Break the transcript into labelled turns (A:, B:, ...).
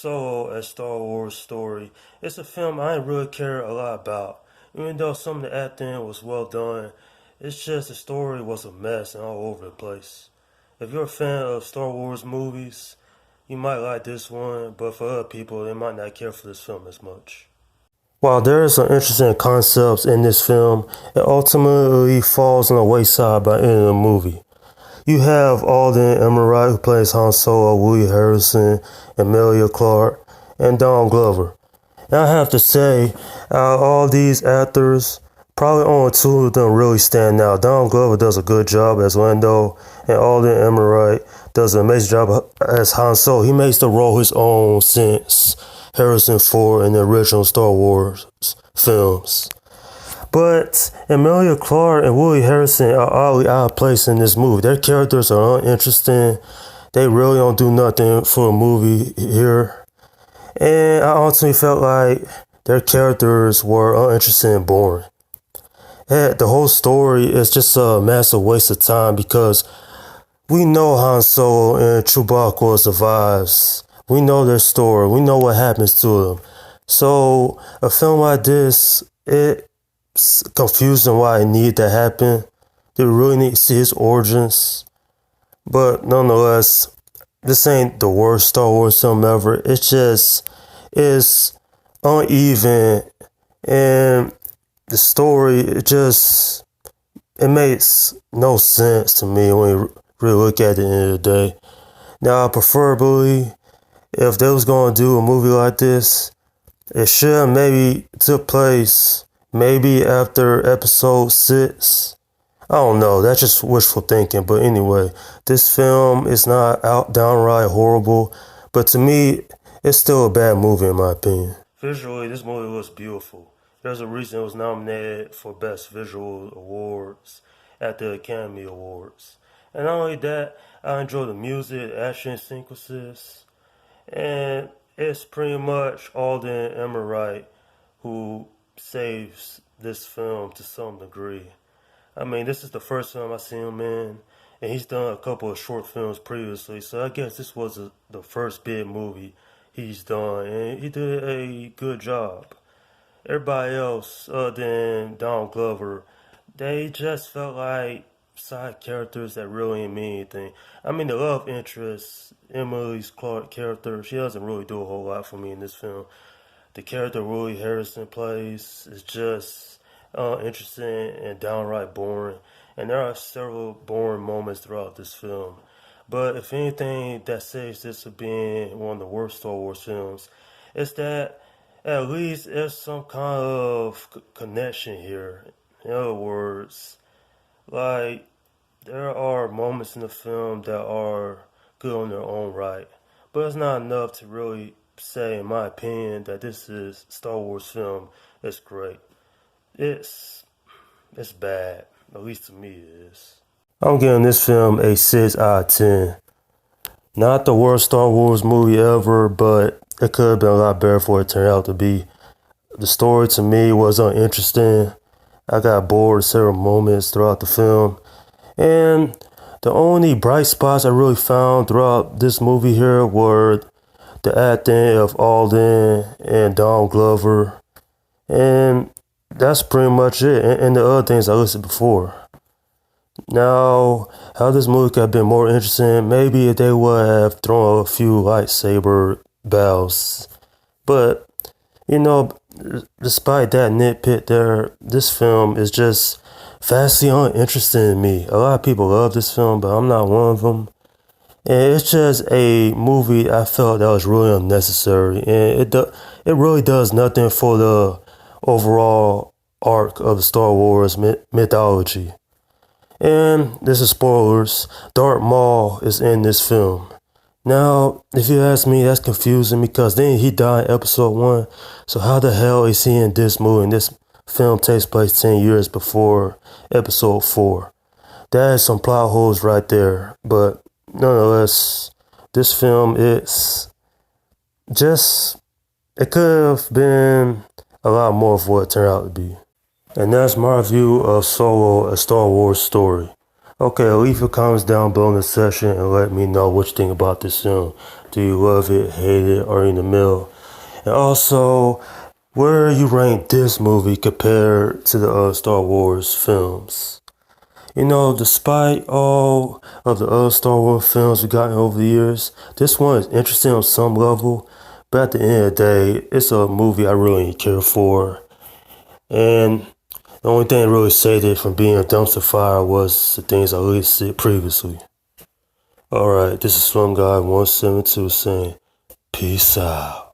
A: Solo, a Star Wars story. It's a film I didn't really care a lot about. Even though some of the acting was well done, it's just the story was a mess and all over the place. If you're a fan of Star Wars movies, you might like this one, but for other people, they might not care for this film as much. While there are some interesting concepts in this film, it ultimately falls on the wayside by the end of the movie. You have Alden Ehrenreich, who plays Han Solo, Woody Harrelson, Emilia Clarke, and Don Glover. And I have to say, out of all these actors, probably only two of them really stand out. Don Glover does a good job as Lando, and Alden Ehrenreich does an amazing job as Han Solo. He makes the role his own since Harrison Ford in the original Star Wars films. But Emilia Clarke and Woody Harrelson are oddly out of place in this movie. Their characters are uninteresting. They really don't do nothing for a movie here. And I ultimately felt like their characters were uninteresting and boring. The whole story is just a massive waste of time because we know Han Solo and Chewbacca survives. We know their story. We know what happens to them. So a film like this, it's confusing why it needed to happen. They really need to see his origins. But nonetheless, this ain't the worst Star Wars film ever. It's uneven, and the story, it makes no sense to me when you really look at it at the end of the day. Now, preferably, if they was going to do a movie like this, it should maybe took place maybe after episode 6. I don't know, that's just wishful thinking. But anyway, this film is not downright horrible, but to me, it's still a bad movie in my opinion. Visually, this movie looks beautiful. There's a reason it was nominated for Best Visual Awards at the Academy Awards. And not only that, I enjoy the music, action sequences, and it's pretty much Alden Ehrenreich who saves this film to some degree. I mean, this is the first film I've seen him in, and he's done a couple of short films previously, so I guess this was the first big movie he's done, and he did a good job. Everybody else, other than Donald Glover, they just felt like side characters that really didn't mean anything. I mean, the love interest, Emily's Clarke character, she doesn't really do a whole lot for me in this film. The character Woody Harrelson plays is just interesting and downright boring. And there are several boring moments throughout this film. But if anything that saves this from being one of the worst Star Wars films, it's that at least there's some kind of connection here. In other words, like, there are moments in the film that are good on their own right. But it's not enough to really say, in my opinion, that this is Star Wars film. It's great. It's it's bad. At least to me it is. I'm giving this film a 6 out of 10. Not the worst Star Wars movie ever, but it could have been a lot better for it turned out to be. The story to me was uninteresting. I got bored several moments throughout the film. And the only bright spots I really found throughout this movie here were the acting of Alden and Donald Glover. And that's pretty much it. And the other things I listed before. Now, how this movie could have been more interesting, maybe if they would have thrown a few lightsaber battles. But, despite that nitpick there, this film is just vastly uninteresting in me. A lot of people love this film, but I'm not one of them. And it's just a movie I felt that was really unnecessary. And it really does nothing for the overall arc of the Star Wars mythology. And this is spoilers. Darth Maul is in this film. Now, if you ask me, that's confusing because then he died in episode 1. So how the hell is he in this movie? And this film takes place 10 years before episode 4. That is some plot holes right there. But nonetheless, this film is just, it could have been a lot more of what it turned out to be. And that's my view of Solo, a Star Wars story. Okay, leave your comments down below in the section and let me know what you think about this film. Do you love it, hate it, or in the middle? And also, where you rank this movie compared to the other Star Wars films? You know, despite all of the other Star Wars films we've gotten over the years, this one is interesting on some level, but at the end of the day, it's a movie I really care for. And the only thing that really saved it from being a dumpster fire was the things I listed previously. Alright, this is Slum Guy 172 saying, peace out.